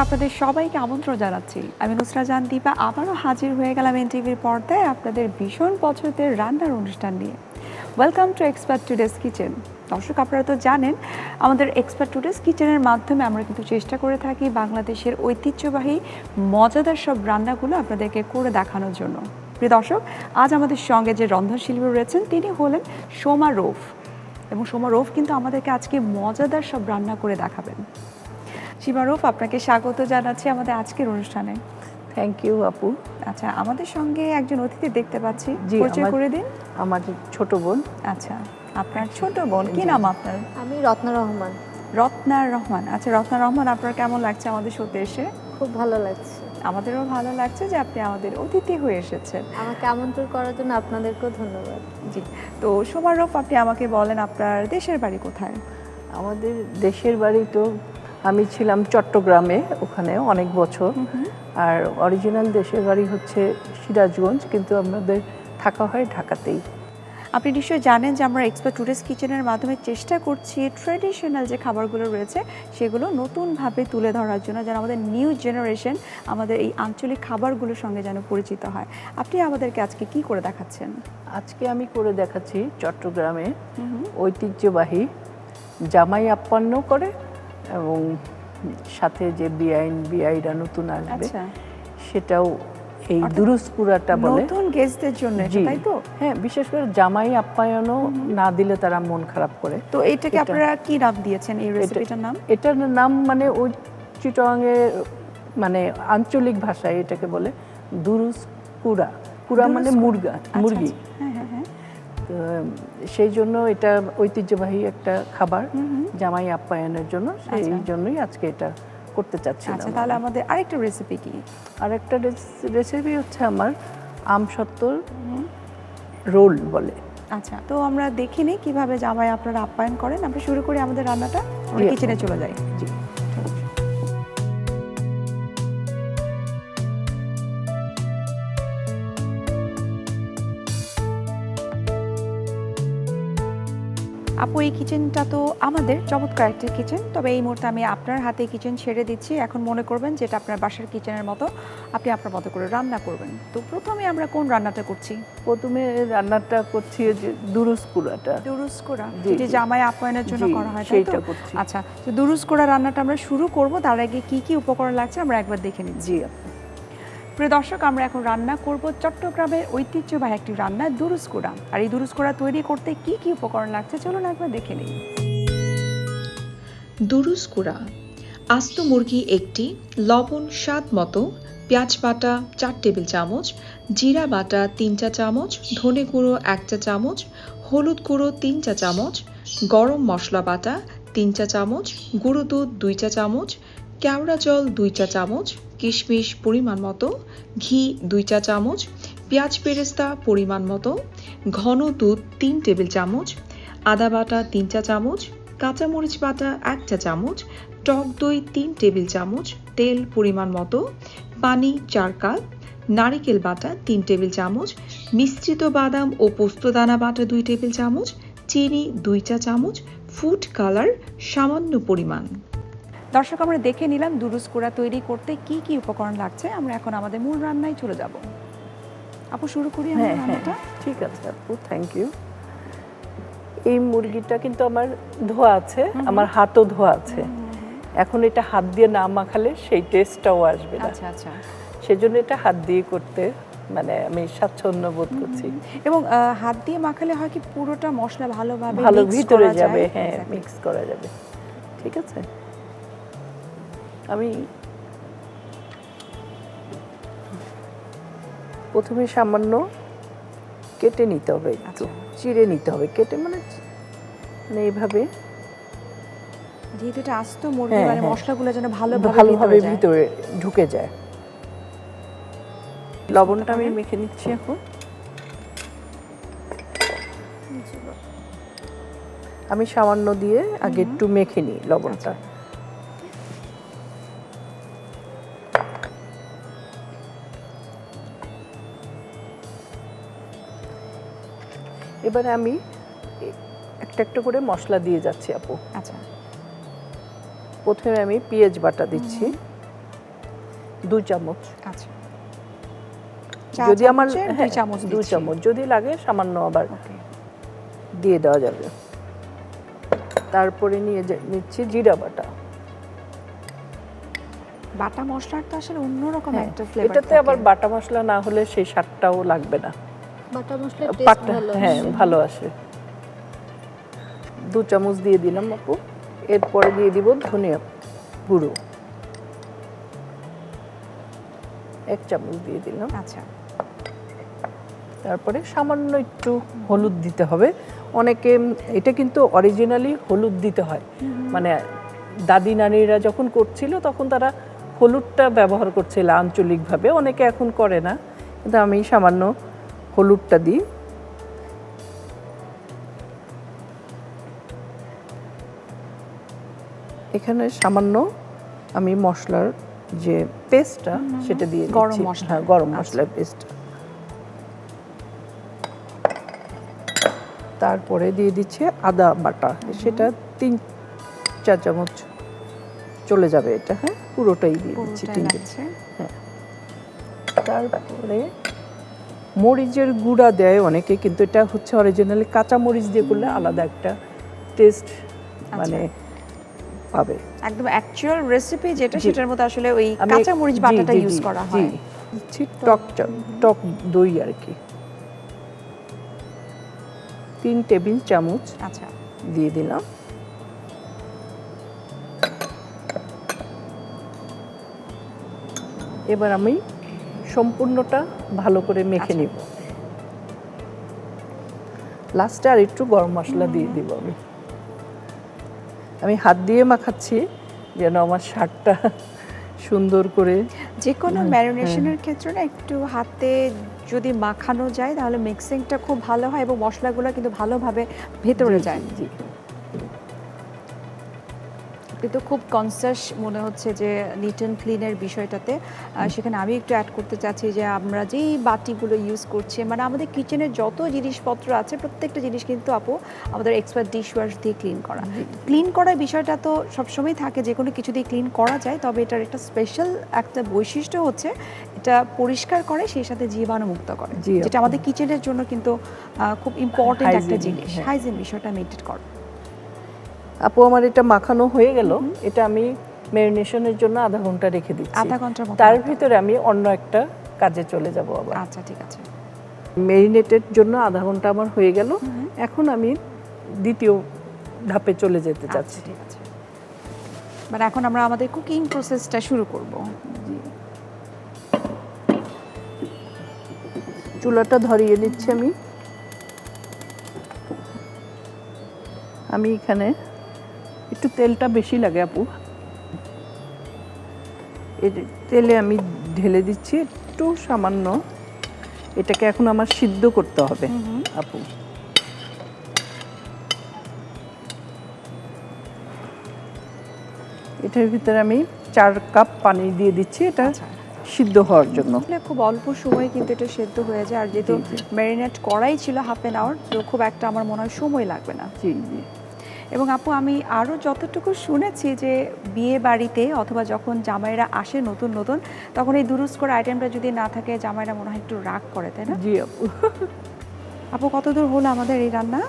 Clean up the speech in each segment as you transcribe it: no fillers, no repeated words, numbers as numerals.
আপনাদের সবাইকে আমন্ত্রণ জানাচ্ছি। আমি নুসরা জাহান দীপা আবারও হাজির হয়ে গেলাম এনটিভির পর্দায় আপনাদের ভীষণ পছন্দের রান্নার অনুষ্ঠান নিয়ে। Welcome to expert today's kitchen. দর্শক, আপনারা তো জানেন আমাদের এক্সপার্ট টুডেস কিচেনের মাধ্যমে আমরা কিন্তু চেষ্টা করে থাকি বাংলাদেশের ঐতিহ্যবাহী মজাদার সব রান্নাগুলো আপনাদেরকে করে দেখানোর জন্য। প্রিয় দর্শক, আজ আমাদের সঙ্গে যে রন্ধনশিল্পী রয়েছেন তিনি হলেন সোমা রৌফ, এবং সোমা রৌফ কিন্তু আমাদেরকে আজকে মজাদার সব রান্না করে দেখাবেন। সীমা রৌফ, আপনাকে স্বাগত জানাচ্ছি আমাদের আজকের অনুষ্ঠানে। থ্যাংক ইউ আপু। আচ্ছা, আমাদের সঙ্গে একজন অতিথি দেখতে পাচ্ছি, পরিচয় করে দিন। আমার ছোট বোন। আচ্ছা, আপনার ছোট বোন, কি নাম আপনার? আমি রত্না রহমান। রত্না রহমান। আচ্ছা রত্না রহমান, আপনার কেমন লাগছে আমাদের শোতে এসে? খুব ভালো লাগছে। আমাদেরও ভালো লাগছে যে আপনি আমাদের অতিথি হয়ে এসেছেন। আমাকে আমন্ত্রণ করার জন্য আপনাদেরকেও ধন্যবাদ। জি, তো সোমা রৌফ, আপনি আমাকে বলেন আপনার দেশের বাড়ি কোথায়? আমাদের দেশের বাড়ি তো আমি ছিলাম চট্টগ্রামে, ওখানে অনেক বছর। আর অরিজিনাল দেশের বাড়ি হচ্ছে সিরাজগঞ্জ, কিন্তু আমাদের থাকা হয় ঢাকাতেই। আপনি নিশ্চয়ই জানেন যে আমরা এক্সপার্ট টুডেস কিচেনের মাধ্যমে চেষ্টা করছি ট্র্যাডিশনাল যে খাবারগুলো রয়েছে সেগুলো নতুনভাবে তুলে ধরার জন্য, যেন আমাদের নিউ জেনারেশন আমাদের এই আঞ্চলিক খাবারগুলোর সঙ্গে যেন পরিচিত হয়। আপনি আমাদেরকে আজকে কি করে দেখাচ্ছেন? আজকে আমি করে দেখাচ্ছি চট্টগ্রামে ঐতিহ্যবাহী জামাই আপ্যায়ন করে, এবং সাথে যে বিআইরা নতুন আসবে সেটাও এই দুরুসকুরাটা বলে নতুন গেস্টদের জন্য, তাই তো? হ্যাঁ, বিশেষ করে জামাই আপ্যায়নও না দিলে তারা মন খারাপ করে। তো এটাকে আপনারা কি নাম দিয়েছেন, এই রেসিপিটার নাম? এটার নাম মানে ওই চিটংয়ে মানে আঞ্চলিক ভাষায় এটাকে বলে দুরুসকুরা। কুরা মানে মুরগি। তো সেই জন্য এটা ঐতিহ্যবাহী একটা খাবার জামাই আপ্যায়নের জন্য, সেই জন্যই আজকে এটা করতে চাচ্ছি। আচ্ছা, তাহলে আমাদের আরেকটা রেসিপি কি? আরেকটা রেসিপি হচ্ছে আমার আমসত্ত্বর রোল বলে। আচ্ছা, তো আমরা দেখে নিই কিভাবে জামাই আপনারা আপ্যায়ন করেন। আমরা শুরু করি আমাদের রান্নাটা, কিচেনে চলে যাই। জি। আপু, এই কিচেনটা তো আমাদের চমৎকার একটা কিচেন, তবে এই মুহূর্তে আমি আপনার হাতে কিচেন ছেড়ে দিচ্ছি। এখন মনে করবেন যেটা আপনার বাসার কিচেনের মতো, আপনি আপনার মতো করে রান্না করবেন। তো প্রথমে আমরা কোন রান্নাটা করছি? প্রথমে রান্নাটা করছি যে দুরুসকুরাটা। দুরুসকুরা, যেটি জামাই আপ্যায়নের জন্য করা হয়, তাই তো? সেইটা করছি। আচ্ছা, তো দুরুসকুরা রান্নাটা আমরা শুরু করব, তার আগে কি কি উপকরণ লাগছে আমরা একবার দেখে নিচ্ছি। প্রিয় দর্শক, আমরা এখন রান্না করব চট্টগ্রামের ঐতিহ্যবাহী একটি রান্না দুরুসকুরা। আর এই দুরুসকুরা তৈরি করতে কি কি উপকরণ লাগছে চলুন একবার দেখে নিই। দুরুসকুরা: আস্ত মুরগি একটি, লবণ স্বাদ মতো, পেঁয়াজ বাটা 4 টেবিল চামচ, জিরা বাটা 3 চা চামচ, ধনে গুঁড়ো 1 চা চামচ, হলুদ গুঁড়ো 3 চা চামচ, গরম মশলা বাটা 3 চা চামচ, গুঁড়ো দুধ 2 চা চামচ, কেওড়া জল 2 চা চামচ, কিশমিশ পরিমাণ মতো, ঘি 2 চা চামচ, পেঁয়াজ বেরেস্তা পরিমাণ মতো, ঘন দুধ 3 টেবিল চামচ, আদা বাটা 3 চা চামচ, কাঁচামরিচ বাটা 1 চা চামচ, টক দই 3 টেবিল চামচ, তেল পরিমাণ মতো, পানি 4 কাপ, নারিকেল বাটা 3 টেবিল চামচ, মিশ্রিত বাদাম ও পোস্তদানা বাটা 2 টেবিল চামচ, চিনি 2 চা চামচ, ফুড কালার সামান্য পরিমাণ। দর্শক, আমরা দেখে নিলাম দুরুসকুরা তৈরি করতে কি কি উপকরণ লাগছে। আমরা এখন আমাদের মূল রান্নায় চলে যাব। আপু, শুরু করি আমরা রান্নাটা? ঠিক আছে আপু, থ্যাংক ইউ। এই মুরগিটা কিন্তু আমার ধোয়া আছে, আমার হাতও ধোয়া আছে। এখন এটা হাত দিয়ে না মাখালে সেই টেস্টটাও আসবে না। আচ্ছা আচ্ছা, সেজন্য এটা হাত দিয়ে করতে মানে আমি স্বাচ্ছন্দ্য বোধ করছি। এবং হাত দিয়ে মাখালে হয় কি পুরোটা মশলা ভালোভাবে ভিতরে যাবে। হ্যাঁ, মিক্স করা যাবে। ঠিক আছে, আমি প্রথমে সামান্য কেটে নিতে হবে, একটু চিড়ে নিতে হবে। কেটে মানে এইভাবে, যেহেতু এটা আস্ত মুরগি, মানে মশলাগুলো যেন ভালোভাবে ভিতরে ঢুকে যায়। লবণটা আমি মেখে নিচ্ছি এখন। আমি সামান্য দিয়ে আগে একটু মেখে নিই লবণটা। এবারে আমি একটা একটা করে মশলা দিয়ে যাচ্ছি আপু। আচ্ছা, প্রথমে আমি পেঁয়াজ বাটা দিচ্ছি, 2 চামচ। আচ্ছা, যদি আমার 2 চামচ 2 দিচ্ছি। চামচ, যদি লাগে সামান্য আবার ওকে, দিয়ে দেওয়া যাবে। তারপরে নিচ্ছি জিরা বাটা। বাটা মশলার তো আসলে অন্যরকম হ্যাঁ, একটা ফ্লেভার এটাতে আবার বাটা মশলা না হলে সেই স্বাদটাও লাগবে না। বাটা মশলার টেস্ট ভালো হ্যাঁ, আসে। ভালো আসে। 2 চামচ দিয়ে দিলাম আপু। এরপরে দিয়ে দিব ধনিয়া গুঁড়ো, 1 চামচ দিয়ে দিলাম। আচ্ছা, তারপরে সামান্য একটু হলুদ দিতে হবে। অনেকে এটা কিন্তু অরিজিনালি হলুদ দিতে হয়, মানে দাদি নানিরা যখন করছিল তখন তারা হলুদটা ব্যবহার করছিল আঞ্চলিকভাবে, অনেকে এখন করে না, কিন্তু আমি সামান্য হলুদটা দিই। এখানে সামান্য আমি মশলার যে পেস্টটা সেটা দিয়ে দিচ্ছি। গরম মশলা। হ্যাঁ, গরম মশলার পেস্ট। তারপরে দিয়ে দিচ্ছে আদা বাটা, সেটা 3-4 চামচ চলে যাবে এটা। হ্যাঁ, পুরোটাই দিয়ে দিচ্ছি, পুরোটাই 3 লাগছে। হ্যাঁ। তারপরে মরিচের গুঁড়া দেয় অনেকে, কিন্তু এটা হচ্ছে অরিজিনালি কাঁচা মরিচ দিয়ে করলে আলাদা একটা টেস্ট মানে পাবে। একদম অ্যাকচুয়াল রেসিপি যেটা, জি। সেটার মধ্যে আসলে ওই আমি- কাঁচা মরিচ জি, বাটাটা জি, ইউজ জি, করা জি। হয়। দিচ্ছি টক দই আর কি, 3 টেবিল চামচ আচ্ছা, দিয়ে দিলাম। এবার আমি সম্পূর্ণটা ভালো করে মেখে নিব। লাস্টে আর একটু গরম মশলা দিয়ে দিব। আমি হাত দিয়ে মাখাচ্ছি যেন আমার স্বাদটা সুন্দর করে। যে কোনো ম্যারিনেশনের ক্ষেত্রে না একটু হাতে যদি মাখানো যায় তাহলে মিক্সিংটা খুব ভালো হয় এবং মশলাগুলো কিন্তু ভালোভাবে ভেতরে যায়। জি, কিন্তু খুব কনসাস মনে হচ্ছে যে নিট অ্যান্ড ক্লিনের বিষয়টাতে। সেখানে আমি একটু অ্যাড করতে চাচ্ছি যে আমরা যেই বাটিগুলো ইউজ করছি, মানে আমাদের কিচেনের যত জিনিসপত্র আছে প্রত্যেকটা জিনিস কিন্তু আপু আমাদের এক্সপার্ট ডিশ ওয়াশ দিয়ে ক্লিন করা। ক্লিন করার বিষয়টা তো সবসময় থাকে, যে কোনো কিছু দিয়ে ক্লিন করা যায়, তবে এটার একটা স্পেশাল একটা বৈশিষ্ট্য হচ্ছে এটা পরিষ্কার করে, সেই সাথে জীবাণুমুক্ত করে, জি, যেটা আমাদের কিচেনের জন্য কিন্তু খুব ইম্পর্টেন্ট একটা Hygiene, জিনিস। হ্যাঁ। হাইজিন বিষয়টা মেনটেন করে। আপু আমার এটা মাখানো হয়ে গেল। এটা আমি ম্যারিনেশনের জন্য আধা ঘন্টা রেখে দিচ্ছি। আধা ঘন্টার মতো তার রাখতে হবে। ভিতরে আমি অন্য একটা কাজে চলে যাব আবার। আচ্ছা, ঠিক আছে। ম্যারিনেটের জন্য আধা ঘন্টা আমার হয়ে গেল। এখন আমি দ্বিতীয় ধাপে চলে যেতে আচ্ছা, চাচ্ছি। ঠিক আছে। মানে এখন আমরা আমাদের কুকিং প্রসেসটা শুরু করব। চুলাটা ধরিয়ে নিচ্ছি আমি। আমি এখানে একটু তেলটা বেশি লাগে আপু, এই যে তেলে আমি ঢেলে দিচ্ছি একটু সামান্য। এটাকে এখন আমার সিদ্ধ করতে হবে আপু। এটার ভিতরে আমি 4 কাপ পানি দিয়ে দিচ্ছি, এটা আচ্ছা। সিদ্ধ হওয়ার জন্য। আসলে খুব অল্প সময়ে কিন্তু এটা সেদ্ধ হয়ে যায়, আর যেহেতু জি, জি। ম্যারিনেট করাই ছিল হাফ অ্যান আওয়ার, তো খুব একটা আমার মনে হয় সময় লাগবে না। জি জি। এবং আপু আমি আরও যতটুকু শুনেছি যে বিয়ে বাড়িতে অথবা যখন জামাইরা আসে নতুন নতুন, তখন এই দুরুস করে আইটেমটা যদি না থাকে জামাইরা মনে হয় একটু রাগ করে, তাই না? জি আপু। আপু কতদূর হলো আমাদের এই রান্না?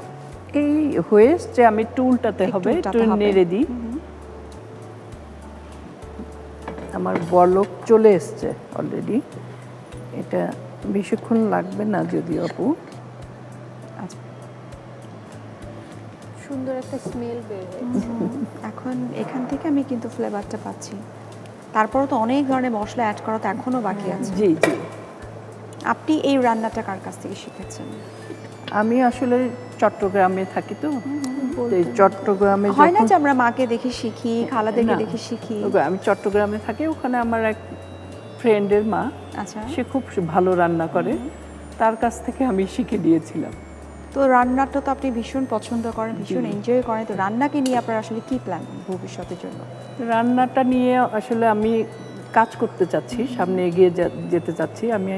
এই হয়ে এসছে, আমি একটু উল্টাতে একটু হবে, একটু উল্টাতে হবে। নেড়ে দিই। আমার বলক চলে এসছে অলরেডি। এটা বেশিক্ষণ লাগবে না যদিও আপু। আচ্ছা, সুন্দর একটা স্মেল বের হয়েছে। এখন এখান থেকে আমি কিন্তু ফ্লেভারটা পাচ্ছি। তারপরও তো অনেক ধরনের মশলা অ্যাড করা তো এখনও বাকি আছে। জি জি। আপনি এই রান্নাটা কার কাছ থেকে শিখেছেন? আমি আসলে চট্টগ্রামে থাকি, তো এই চট্টগ্রামে হয় না যখন- যে আমরা মাকে দেখে শিখি, খালাদেরকে না, দেখে শিখি? আমি চট্টগ্রামে থাকি, ওখানে আমার এক ফ্রেন্ডের মা, আচ্ছা, সে খুব ভালো রান্না করে, তার কাছ থেকে আমি শিখে দিয়েছিলাম। তো রান্নাটা তো আপনি ভীষণ পছন্দ করেন, ভীষণ এনজয় করেন, তো রান্নাকে নিয়ে আপনার আসলে কি প্ল্যান ভবিষ্যতের জন্য? রান্নাটা নিয়ে আসলে আমি কাজ করতে চাচ্ছি, সামনে এগিয়ে যেতে চাচ্ছি। আমি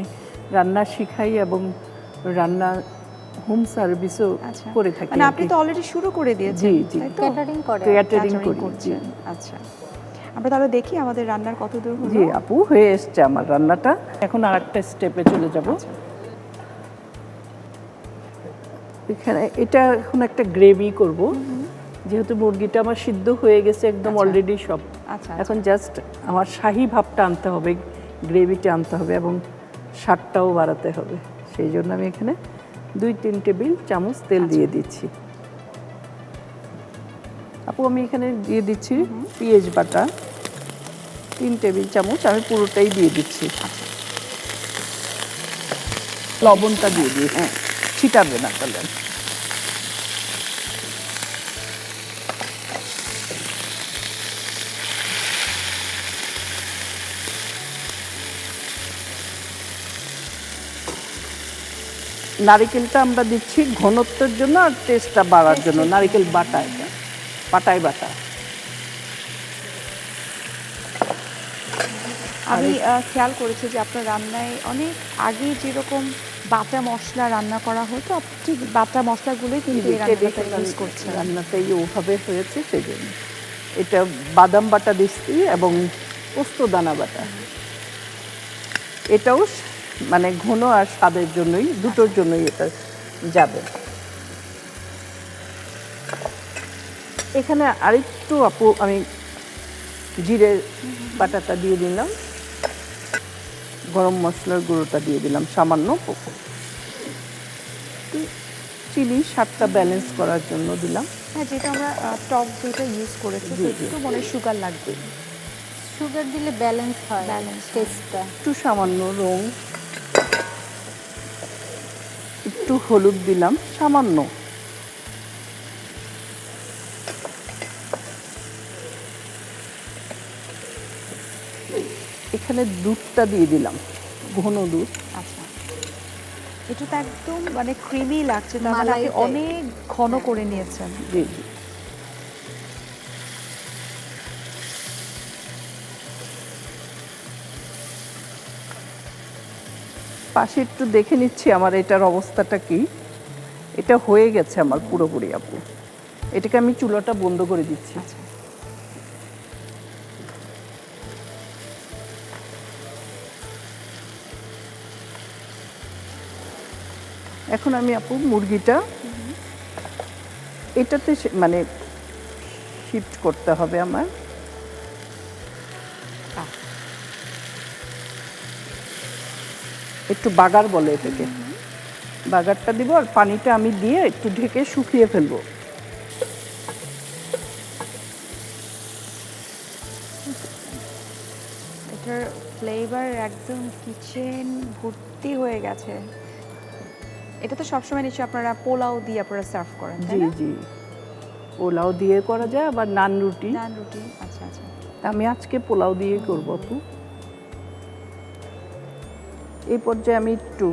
রান্না শিখাই এবং রান্না হোম সার্ভিসও আচ্ছা, করে থাকি। মানে আর আপনি কি। তো অলরেডি শুরু করে দিয়েছেন, জি, জি। তাই তো? ক্যাটারিং করে। ক্যাটারিং Catering করি, জি। করছেন, আচ্ছা। আমরা তাহলে দেখি আমাদের রান্নার কত দূর হলো। জি আপু, হয়ে এসছে আমার রান্নাটা। এখন আর একটা স্টেপে চলে যাব। এখানে এটা এখন একটা গ্রেভি করব, যেহেতু মুরগিটা আমার সিদ্ধ হয়ে গেছে একদম অলরেডি সব। আচ্ছা এখন জাস্ট আমার শাহি ভাবটা আনতে হবে, গ্রেভিটা আনতে হবে এবং স্বাদটাও বাড়াতে হবে। সেই জন্য আমি এখানে 2-3 টেবিল চামচ তেল দিয়ে দিচ্ছি। আপু আমি এখানে দিয়ে দিচ্ছি পেঁয়াজ বাটা 3 টেবিল চামচ, আমি পুরোটাই দিয়ে দিচ্ছি। লবণটা দিয়ে দিই, হ্যাঁ ছিটাবে না তাহলে। নারিকেলটা আমরা দিচ্ছি ঘনত্বের জন্য আর টেস্টটা বাড়ার জন্য। নারিকেল বাটা, এটা পাটায় বাটা। আমি খেয়াল করেছি যে আপনার রান্নায় অনেক আগে যেরকম বাটা মশলা রান্না করা হতো, আপনি ঠিক বাটা মশলাগুলোই কিন্তু এই রান্নাটা ইউজ করছেন। রান্নাটাই ওভাবে হয়েছে সেই জন্য। এটা বাদাম বাটা দিচ্ছি এবং পোস্তদানা বাটা। এটাও মানে ঘন আর স্বাদের জন্যই, দুটোর জন্যই এটা যাবে। এখানে আরেকটু আপু আমি জিরে বাটাটা দিয়ে দিলাম, গরম মশলার গুঁড়োটা দিয়ে দিলাম সামান্য, চিনি স্বাদটা ব্যালেন্স করার জন্য দিলাম। হ্যাঁ, যেটা আমরা টক দইটা ইউজ করেছি, তো একটু মনে হয় সুগার লাগবে। সুগার দিলে ব্যালেন্স হয়, Balance হয়। টেস্টটা। একটু সামান্য রং, একটু হলুদ দিলাম সামান্য। এখানে দুধটা দিয়ে দিলাম, ঘন দুধ। আচ্ছা, এটা তো একদম মানে ক্রিমি লাগছে, তার মানে মালাই আপনি type। অনেক ঘন করে নিয়েছেন। জি জি। পাশে একটু দেখে নিচ্ছি আমার এটার অবস্থাটা কি। এটা হয়ে গেছে আমার পুরোপুরি আপু। এটাকে আমি চুলাটা বন্ধ করে দিচ্ছি। আচ্ছা, এখন আমি আপু মুরগিটা এটাতে মানে শিফট করতে হবে আমার। একটু বাগার বলে এটাকে, বাগারটা দিব আর পানিটা আমি দিয়ে একটু ঢেকে শুকিয়ে ফেলবো। এটার ফ্লেভার একদম কিচেন ভর্তি হয়ে গেছে। এটা তো সবসময় নিশ্চয়ই আপনারা পোলাও দিয়ে আপনারা সার্ভ করেন, তাই জি না? জি, পোলাও দিয়ে করা যায়, আবার নান রুটি। নান রুটি, আচ্ছা আচ্ছা। আমি আজকে পোলাও দিয়ে করব আপু। এই পর্যায়ে আমি একটু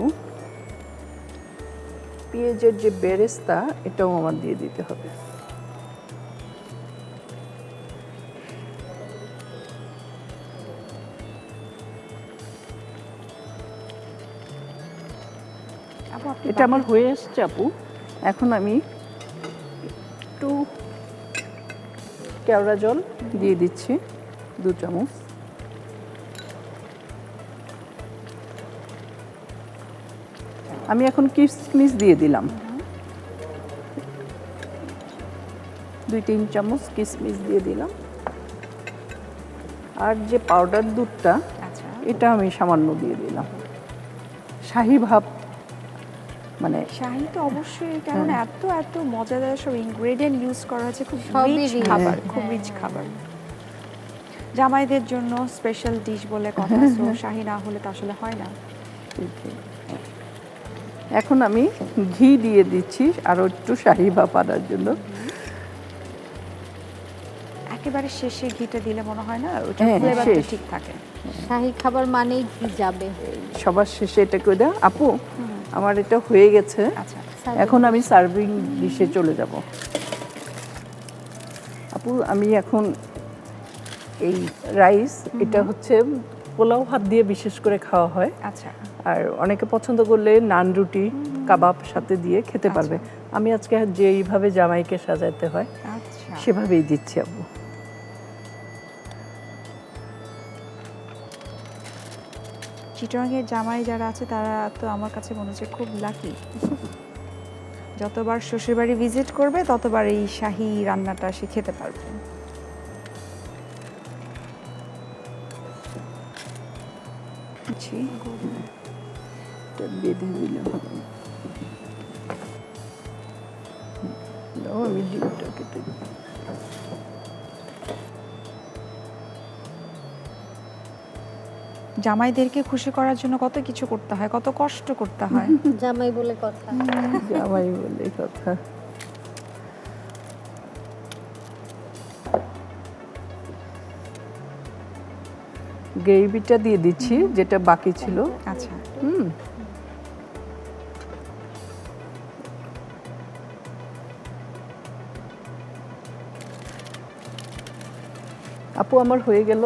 পেঁয়াজের যে বেরেস্তা, এটাও আমার দিয়ে দিতে হবে। আপু আপনি এটা আমার হয়ে এসছে আপু। এখন আমি একটু কেওড়া জল দিয়ে দিচ্ছি 2 চামচ। আমি এখন কিশমিশ দিয়ে দিলাম 2-3 চামচ কিশমিশ দিয়ে দিলাম। আর যে পাউডার দুধটা, আচ্ছা, এটা আমি সামান্য দিয়ে দিলাম। শাহি ভাব মানে শাহি তো অবশ্যই, কারণ এত এত মজাদার সব ইনগ্রেডিয়েন্ট ইউজ করা হয়েছে, খুব সবই রিচ rich। খাবার, হ্যাঁ, খুব হ্যাঁ, রিচ হ্যাঁ। খাবার। জামাইদের জন্য স্পেশাল ডিশ বলে কথা, সো শাহি না হলে তো আসলে হয় না। এখন আমি ঘি দিয়ে দিচ্ছি আরো একটু শাহি ভাব আনার জন্য। একেবারে শেষে ঘিটা দিলে মনে হয় না ওটা হ্যাঁ, ফ্লেভারটা শেষ। ঠিক থাকে। শাহী খাবার মানেই ঘি যাবে। সবার শেষে এটা করে দাও আপু। আমার এটা হয়ে গেছে। আচ্ছা, এখন আমি সার্ভিং ডিশে চলে যাব। আপু আমি এখন এই রাইস, এটা হচ্ছে পোলাও ভাত দিয়ে বিশেষ করে খাওয়া হয়। আচ্ছা, আর অনেকে পছন্দ করলে নান রুটি কাবাব সাথে দিয়ে খেতে পারবে। আমি আজকে যেইভাবে জামাইকে সাজাতে হয় আচ্ছা। সেভাবেই দিচ্ছি আপু। চিটাগাংয়ের জামাই যারা আছে তারা তো আমার কাছে মনে হচ্ছে খুব লাকি। যতবার শ্বশুরবাড়ি ভিজিট করবে ততবার এই শাহী রান্নাটা সে খেতে পারবে। জি। এটা বেঁধে দিলাম। দাও, আমি ডিমটা কেটে দিই। জামাইদেরকে খুশি করার জন্য কত কিছু করতে হয়, কত কষ্ট করতে হয়। জামাই বলে কথা। জামাই বলে কথা। গ্রেভিটা দিয়ে দিচ্ছি যেটা বাকি ছিল। আচ্ছা, আপু আমার হয়ে গেল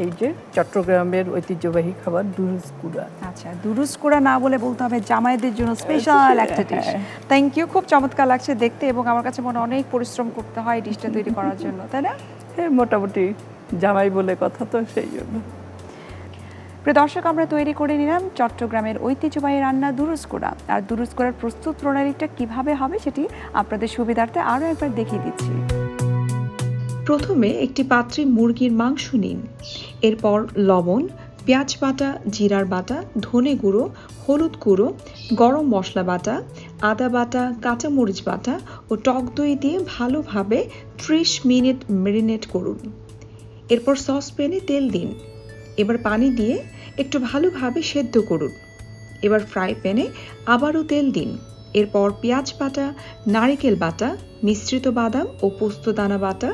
এই যে চট্টগ্রামের ঐতিহ্যবাহী খাবার দুরুস কুড়া। আচ্ছা, দুরুস কুড়া না বলে বলতে হবে জামাইদের জন্য স্পেশাল একটা ডিশ। থ্যাংক ইউ, খুব চমৎকার লাগছে দেখতে এবং আমার কাছে মনে হয় অনেক পরিশ্রম করতে হয় ডিশটা তৈরি করার জন্য, তাই না? হ্যাঁ, মোটামুটি জামাই বলে কথা তো, সেই জন্য। প্রিয় দর্শক, আমরা তৈরি করে নিলাম চট্টগ্রামের ঐতিহ্যবাহী রান্না দুরুস কুড়া। আর দুরুস কুড়ার প্রস্তুত প্রণালীটা কিভাবে হবে সেটি আপনাদের সুবিধার্থে আরও একবার দেখিয়ে দিচ্ছি। প্রথমে একটি পাত্রে মুরগির মাংস নিন। এরপর লবণ, পেঁয়াজ বাটা, জিরার বাটা, ধনে গুঁড়ো, হলুদ গুঁড়ো, গরম মশলা বাটা, আদা বাটা, কাঁচামরিচ বাটা ও টক দই দিয়ে ভালোভাবে 30 মিনিট ম্যারিনেট করুন। এরপর সসপ্যানে তেল দিন। এবার পানি দিয়ে একটু ভালোভাবে সেদ্ধ করুন। এবার ফ্রাই প্যানে আবারও তেল দিন। এরপর পেঁয়াজ বাটা, নারকেল বাটা, মিশ্রিত বাদাম ও পোস্তদানা বাটা,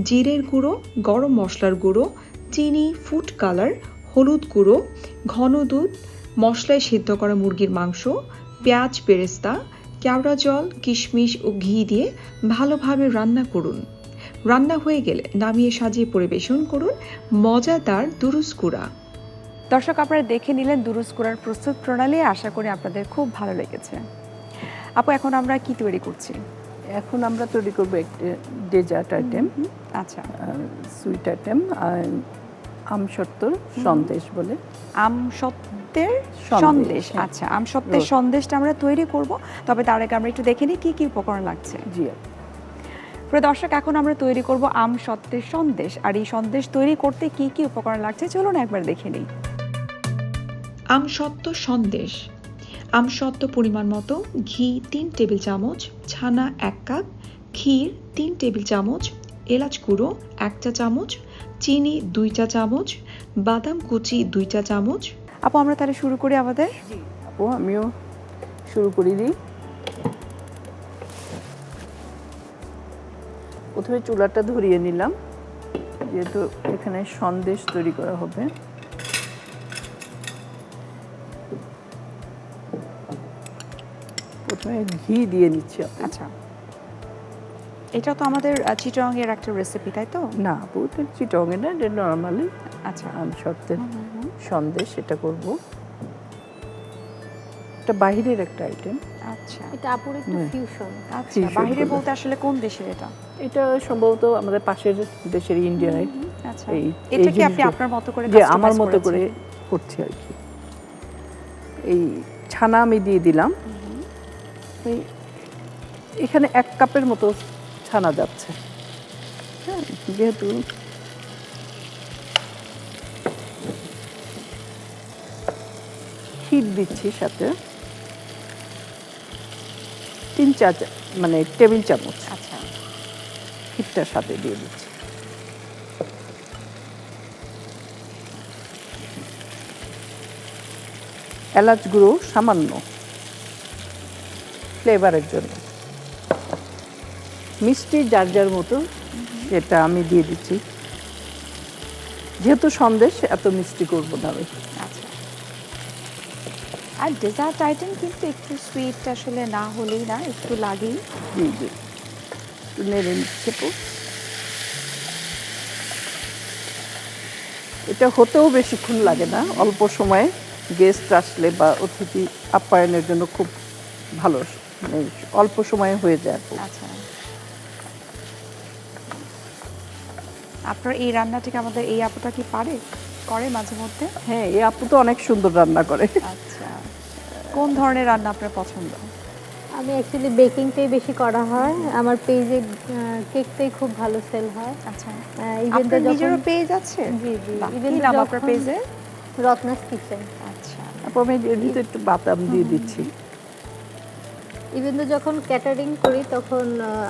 জিরের গুঁড়ো, গরম মশলার গুঁড়ো, চিনি, ফুড কালার, হলুদ গুঁড়ো, ঘন দুধ, মশলায় সিদ্ধ করা মুরগির মাংস, পেঁয়াজ বেরেস্তা, কেওড়া জল, কিশমিশ ও ঘি দিয়ে ভালোভাবে রান্না করুন। রান্না হয়ে গেলে নামিয়ে সাজিয়ে পরিবেশন করুন মজাদার দুরুস কুড়া। দর্শক, আপনারা দেখে নিলেন দুরুস কুড়ার প্রস্তুত প্রণালী। আশা করি আপনাদের খুব ভালো লেগেছে। আপু, এখন আমরা কি তৈরি করছি? এখন আমরা তৈরি করবো একটা ডেজার্ট আইটেম। আচ্ছা, সুইট আইটেম, আমসত্ত্বর সন্দেশ বলে। আমসত্ত্বের সন্দেশ, সন্দেশ। হ্যাঁ। আচ্ছা, আমসত্ত্বের সন্দেশটা আমরা তৈরি করব, তবে তার আগে আমরা একটু দেখে নিই কি কি উপকরণ লাগছে। জি। প্রিয় দর্শক, এখন আমরা তৈরি করব আমসত্ত্বের সন্দেশ। আর এই সন্দেশ তৈরি করতে কি কি উপকরণ লাগছে চলুন একবার দেখে নিই। আমসত্ত্ব সন্দেশ। আমসত্ত্ব পরিমাণ মতো, ঘি 3 টেবিল চামচ, ছানা 1 কাপ, ক্ষীর 3 টেবিল চামচ, এলাচ গুঁড়ো 1 চা চামচ, চিনি 2 চা চামচ, বাদাম কুচি 2 চা চামচ। আপু, আমরা তাহলে শুরু করি আমাদের। আপু, আমিও শুরু করে দিই। প্রথমে চুলাটা ধরিয়ে নিলাম, যেহেতু এখানে সন্দেশ তৈরি করা হবে। প্রথমে ঘি দিয়ে নিচ্ছি। আচ্ছা, এটা তো আমাদের চিটাগাংয়ের একটা রেসিপি, তাই তো? না আপু, এটা চিটংয়ে না, এটা নর্মালি আচ্ছা, আমসত্ত্বের সন্দেশ এটা করব। এটা বাইরের একটা আইটেম। আচ্ছা, এটা আপুর একটু ফিউশন। আচ্ছা। fusion বাইরে বলে। বলতে আসলে কোন দেশের এটা? এটা সম্ভবত আমাদের পাশের দেশের ইন্ডিয়ায়। আচ্ছা, এই এটা কি আপনি জিনিসগুলো- আপনার মতো করে যে customize আমার মতো করে করেছেন? করছি আর কি। এই ছানা আমি দিয়ে দিলাম। এই এখানে 1 কাপের মতো ছানা যাচ্ছে। হ্যাঁ, যেহেতু ক্ষীর দিচ্ছি সাথে 3-4 মানে টেবিল চামচ আচ্ছা, ক্ষীরটার সাথে দিয়ে দিচ্ছি। এলাচ গুঁড়ো সামান্য ফ্লেভারের জন্য। মিষ্টি যার যার মতো সেটা আমি দিয়ে দিচ্ছি। যেহেতু সন্দেশ, এত মিষ্টি করবো না আমি। আচ্ছা। আর ডেজার্ট আইটেম কিন্তু একটু সুইট আসলে না হলেই না, একটু লাগেই। জি জি, একটু নেড়ে নিচ্ছে তো। এটা হতেও বেশিক্ষণ লাগে না, অল্প সময়ে গেস্ট আসলে বা অতিথি আপ্যায়নের জন্য খুব ভালো, মানে অল্প সময়ে হয়ে যায় আর কি। আচ্ছা, আপনার এই রান্নাটিকে আমাদের এই আপুটা কি পারে? করে মাঝে মধ্যে? হ্যাঁ, এই আপু তো অনেক সুন্দর রান্না করে। আচ্ছা, কোন ধরনের রান্না আপনার পছন্দ? আমি অ্যাকচুয়ালি বেকিংটাই বেশি করা হয়। আমার পেজে কেকটাই খুব ভালো সেল হয়। আচ্ছা, ইভেন্টে আপনার নিজেরও যখন পেজ আছে? জি জি বাহ, কি ইভেন্টে নাম আপনার যখন পেজে? রত্নাস কিচেন। আচ্ছা, আপু আমি এর ভিতরে একটু বাদাম দিয়ে দিচ্ছি। ইভেন্টে যখন ক্যাটারিং করি তখন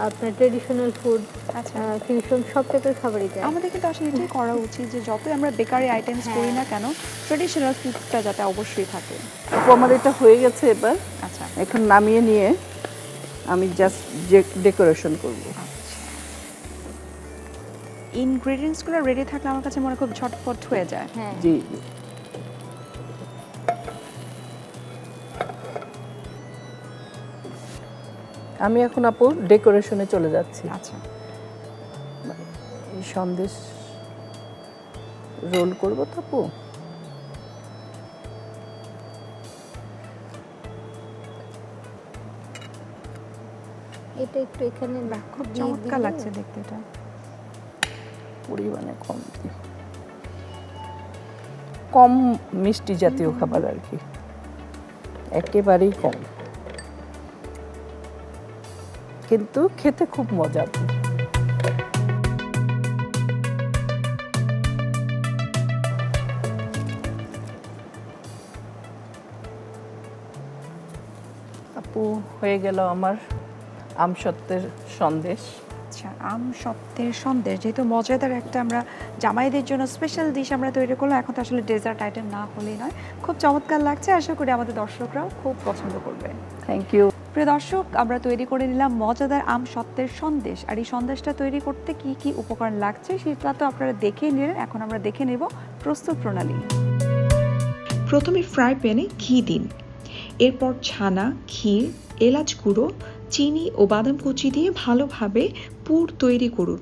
আপনার ট্রেডিশনাল ফুড, আচ্ছা। ফিউশন সব টাইপের খাবারই যায়। আমাদের কিন্তু আসলে এটাই করা উচিত যে যতই আমরা বেকারি আইটেমস হ্যাঁ। করি না কেন, ট্রেডিশনাল ফুডটা যাতে অবশ্যই থাকে। আপু আমার এটা হয়ে গেছে এবার। আচ্ছা, এখন নামিয়ে নিয়ে আমি জাস্ট ডেকোরেশন করব। ইনগ্রেডিয়েন্টসগুলো রেডি থাকলে আমার কাছে মনে হয় খুব ঝটপট হয়ে যায়। হ্যাঁ জি। আমি এখন আপু ডেকোরেশনে চলে যাচ্ছি। আচ্ছা, এই সন্দেশ রোল করব তো আপু। এটা একটু এখানে বাহ, খুব দিয়ে চমৎকার দিলে- লাগছে দেখতে এটা। পরিমাণে কম দিই। কম মিষ্টি জাতীয় খাবার আর কি, একেবারেই কম, কিন্তু খেতে খুব মজা। আপু হয়ে গেল আমার আমসত্ত্বের সন্দেশ। আচ্ছা, আম সত্ত্বের সন্দেশ যেহেতু মজাদার একটা আমরা জামাইদের জন্য স্পেশাল ডিশ আমরা তৈরি করলাম, এখন তো আসলে ডেজার্ট আইটেম না হলেই নয়। খুব চমৎকার লাগছে, আশা করি আমাদের দর্শকরাও খুব পছন্দ করবে। Thank you. প্রিয় দর্শক, আমরা তৈরি করে নিলাম মজাদার আম সত্ত্বের সন্দেশ। আর এই সন্দেশটা তৈরি করতে কি কি উপকরণ লাগছে সেটা তো আপনারা দেখেই নিলেন, এখন আমরা দেখে নেব প্রস্তুত প্রণালী। প্রথমে ফ্রাই প্যানে ঘি দিন, এরপর ছানা, ক্ষীর, এলাচ গুঁড়ো, চিনি ও বাদাম কুচি দিয়ে ভালোভাবে পুর তৈরি করুন।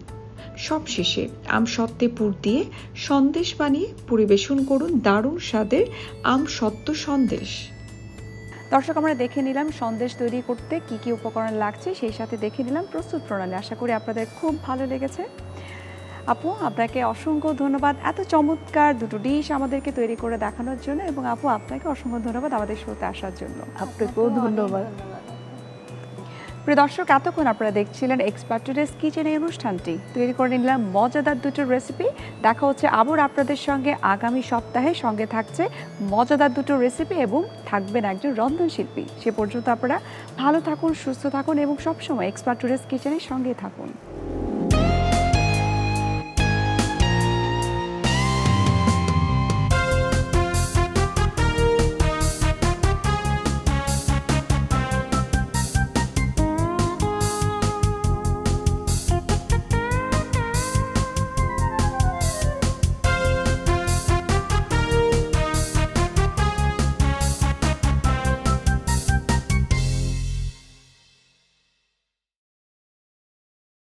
সবশেষে আমসত্ত্বে পুর দিয়ে সন্দেশ বানিয়ে পরিবেশন করুন দারুণ স্বাদের আমসত্ত্ব সন্দেশ। দর্শক, আমরা দেখে নিলাম সন্দেশ তৈরি করতে কি কি উপকরণ লাগছে, সেই সাথে দেখে নিলাম প্রস্তুত প্রণালী। আশা করি আপনাদের খুব ভালো লেগেছে। আপু, আপনাকে অসংখ্য ধন্যবাদ এত চমৎকার দুটো ডিশ আমাদেরকে তৈরি করে দেখানোর জন্য, এবং আপু আপনাকে অসংখ্য ধন্যবাদ আমাদের শোতে আসার জন্য। আপনাকেও ধন্যবাদ। প্রিয় দর্শক, এতক্ষণ আপনারা দেখছিলেন এক্সপার্ট টুডেস কিচেন এই অনুষ্ঠানটি। তৈরি করে নিলাম মজাদার দুটো রেসিপি। দেখা হচ্ছে আবার আপনাদের সঙ্গে আগামী সপ্তাহে। সঙ্গে থাকছে মজাদার দুটো রেসিপি এবং থাকবেন একজন রন্ধনশিল্পী। সে পর্যন্ত আপনারা ভালো থাকুন, সুস্থ থাকুন এবং সবসময় এক্সপার্ট টুডেস কিচেনের সঙ্গে থাকুন।